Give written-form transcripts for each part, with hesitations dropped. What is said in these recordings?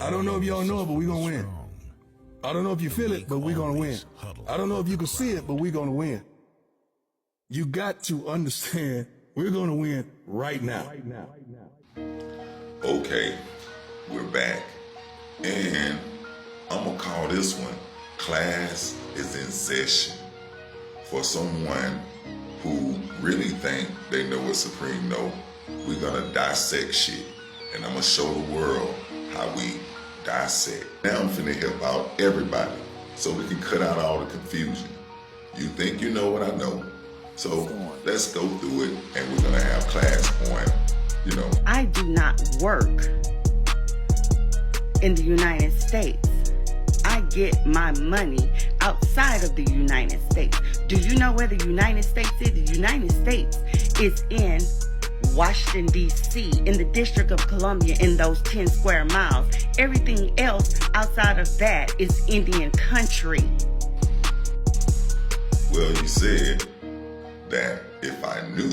I don't know if y'all know it, but we're going to win. I don't know if you feel it, but we're going to win. I don't know if you can see it, but we're going to win. You got to understand, we're going to win right now. Okay, we're back. And I'm going to call this one, Class is in Session. For someone who really think they know what Supreme know, we're going to dissect shit. And I'm going to show the world how we dissect. Now I'm finna help out everybody so we can cut out all the confusion. You think you know what I know. So let's go through it, and we're gonna have class on, I do not work in the United States. I get my money outside of the United States. Do you know where the United States is? The United States is in Washington, D.C., in the District of Columbia, in those 10 square miles. Everything else outside of that is Indian country. Well, you said that if I knew,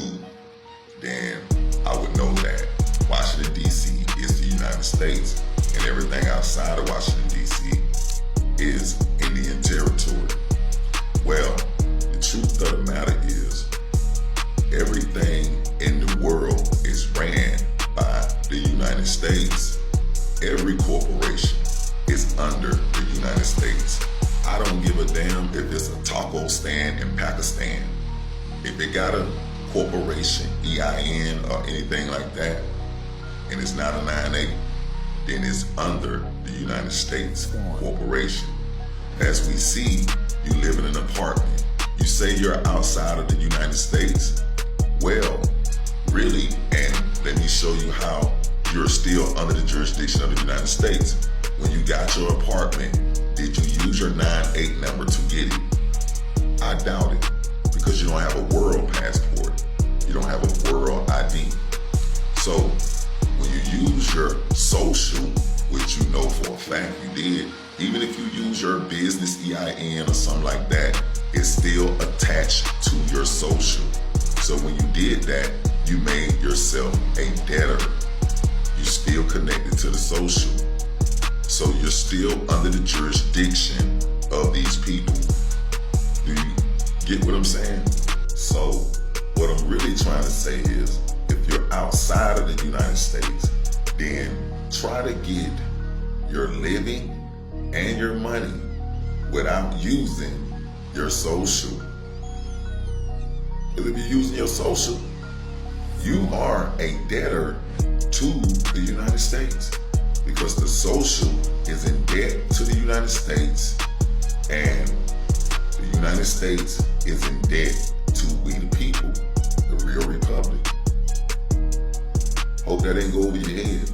then I would know that Washington, D.C. is the United States, and everything outside of Washington, D.C. is Indian territory. Well, the truth of the matter is, everything in the world is ran by the United States. Every corporation is under the United States. I don't give a damn if it's a taco stand in Pakistan. If it got a corporation, EIN or anything like that, and it's not a 980, then it's under the United States corporation. As we see, you live in an apartment. You say you're outside of the United States. Well, really, and let me show you how you're still under the jurisdiction of the United States. When you got your apartment, did you use your 9-8 number to get it? I doubt it, because you don't have a world passport. You don't have a world ID. So when you use your social, which you know for a fact you did, even if you use your business EIN or something like that, it's still attached to your social. So when you did that, you made yourself a debtor. You're still connected to the social. So you're still under the jurisdiction of these people. Do you get what I'm saying? So what I'm really trying to say is, if you're outside of the United States, then try to get your living and your money without using your social. Because if you're using your social, you are a debtor to the United States, because the social is in debt to the United States, and the United States is in debt to we the people, the real republic. Hope that ain't go over your head.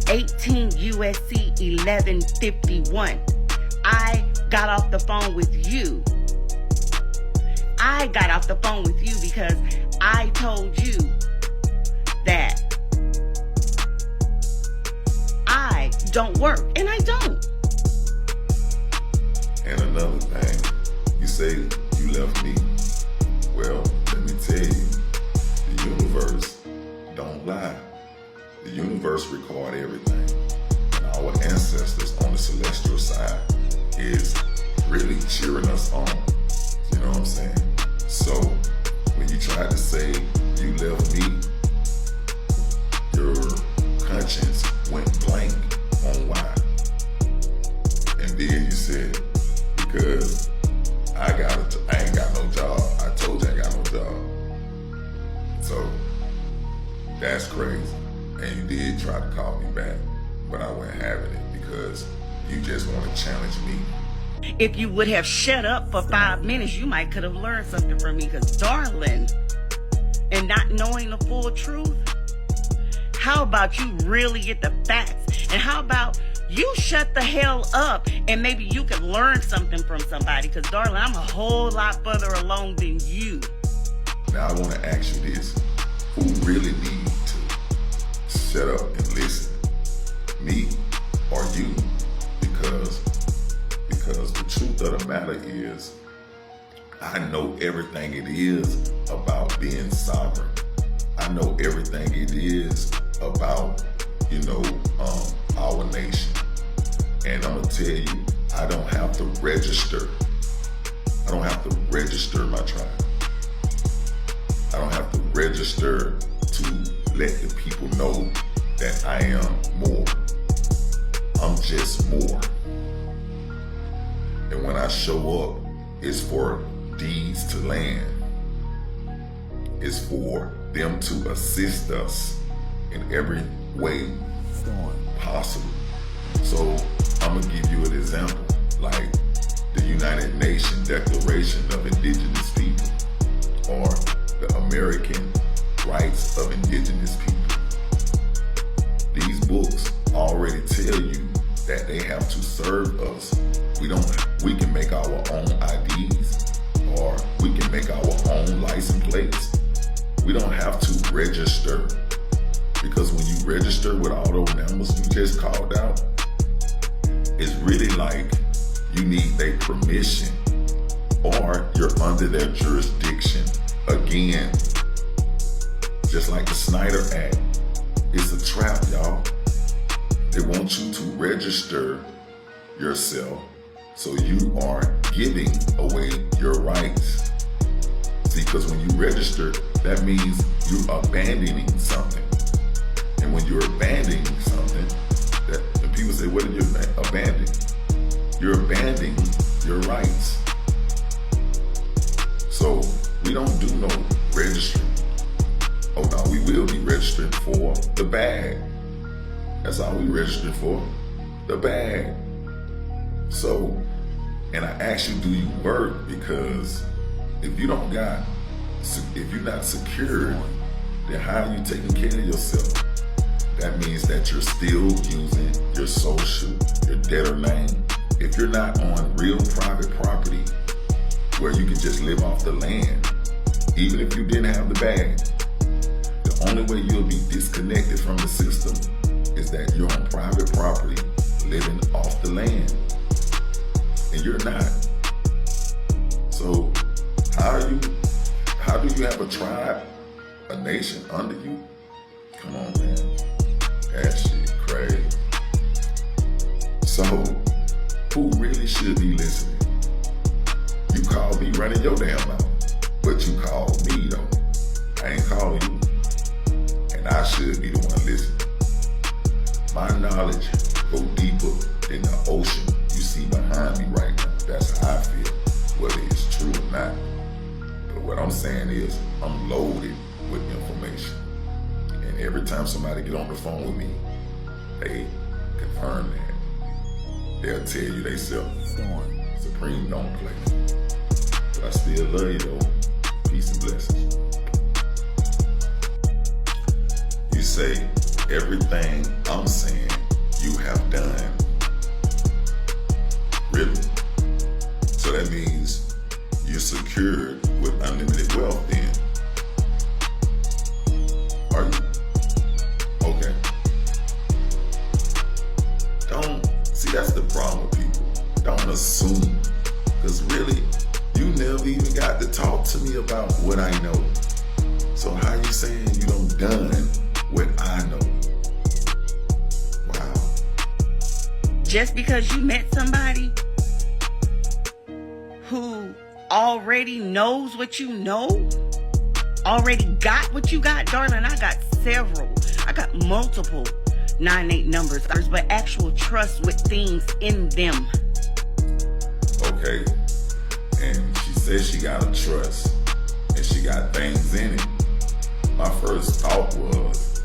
18 USC 1151. I got off the phone with you. I got off the phone with you because I told you that I don't work, and I don't. And another thing, you say you left me. Well, let me tell you, the universe don't lie. The universe record everything. And our ancestors on the celestial side is really cheering us on. You know what I'm saying? So when you tried to say you left me, your conscience went blank on why. And then you said, because I ain't got no job. I told you I ain't got no job. So that's crazy. And you did try to call me back, but I wasn't having it because you just want to challenge me. If you would have shut up for 5 minutes, you might could have learned something from me. Because, darling, and not knowing the full truth, how about you really get the facts? And how about you shut the hell up and maybe you could learn something from somebody? Because, darling, I'm a whole lot further along than you. Now I want to ask you this. Who really need to shut up and listen? Me or you? Because the truth of the matter is, I know everything it is about being sovereign. I know everything it is about, our information. And I'm gonna tell you, I don't have to register. I don't have to register my tribe. I don't have to register to let the people know that I am more. I'm just more. And when I show up, it's for deeds to land. It's for them to assist us in every way possible. So I'm gonna give you an example, like the United Nations Declaration of Indigenous People, or the American Rights of Indigenous People. These books already tell you that they have to serve us. We can make our own IDs, or we can make our own license plates. We don't have to register, because when you register with all those numbers you just called out, it's really like you need their permission, or you're under their jurisdiction. Again, just like the Snyder Act, it's a trap, y'all. They want you to register yourself, so you are giving away your rights. See, because when you register, that means you're abandoning something. And when you're abandoning something, when people say, what are you abandoning? You're abandoning your rights. So we don't do no registering. Oh no, we will be registering for the bag. That's all we registered for, the bag. So, and I ask you, do you work? Because if you're not secured, then how are you taking care of yourself? That means that you're still using your social, your debtor name. If you're not on real private property where you can just live off the land, even if you didn't have the bag, the only way you'll be disconnected from the system is that you're on private property living off the land. And you're not. So how do you have a tribe, a nation under you? Come on, man. That shit crazy. So who really should be listening? You call me running your damn mouth, but you call me though. I ain't calling you. And I should be the one listening. My knowledge go deeper than the ocean you see behind me right now. That's how I feel, whether it's true or not. But what I'm saying is, I'm loaded with information. And every time somebody get on the phone with me, they confirm that. They'll tell you they self. Supreme don't play. But I still love you though. Peace and blessings. You say, everything I'm saying you have done. Really? So that means you're secured with unlimited wealth then. Are you? Okay. See, that's the problem with people. Don't assume. Because really, you never even got to talk to me about what I know. So how you saying you done done what I know? Wow. Just because you met somebody who already knows what you know, already got what you got, darling, I got several. I got multiple 98 numbers, but actual trust with things in them. Okay. And she says she got a trust and she got things in it. My first thought was,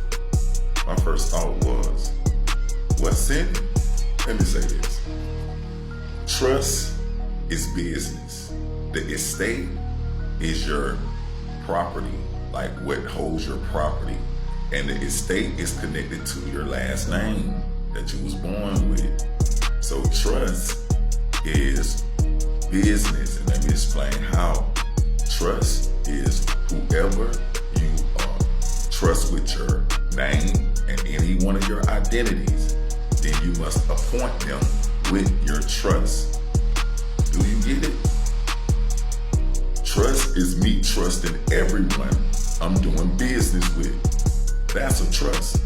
what's in it? Let me say this. Trust is business. The estate is your property, like what holds your property. And the estate is connected to your last name that you was born with. So trust is business. And let me explain how. Trust is whoever you trust with your name and any one of your identities. Then you must appoint them with your trust. Do you get it? Trust is me trusting everyone I'm doing business with. That's a trust.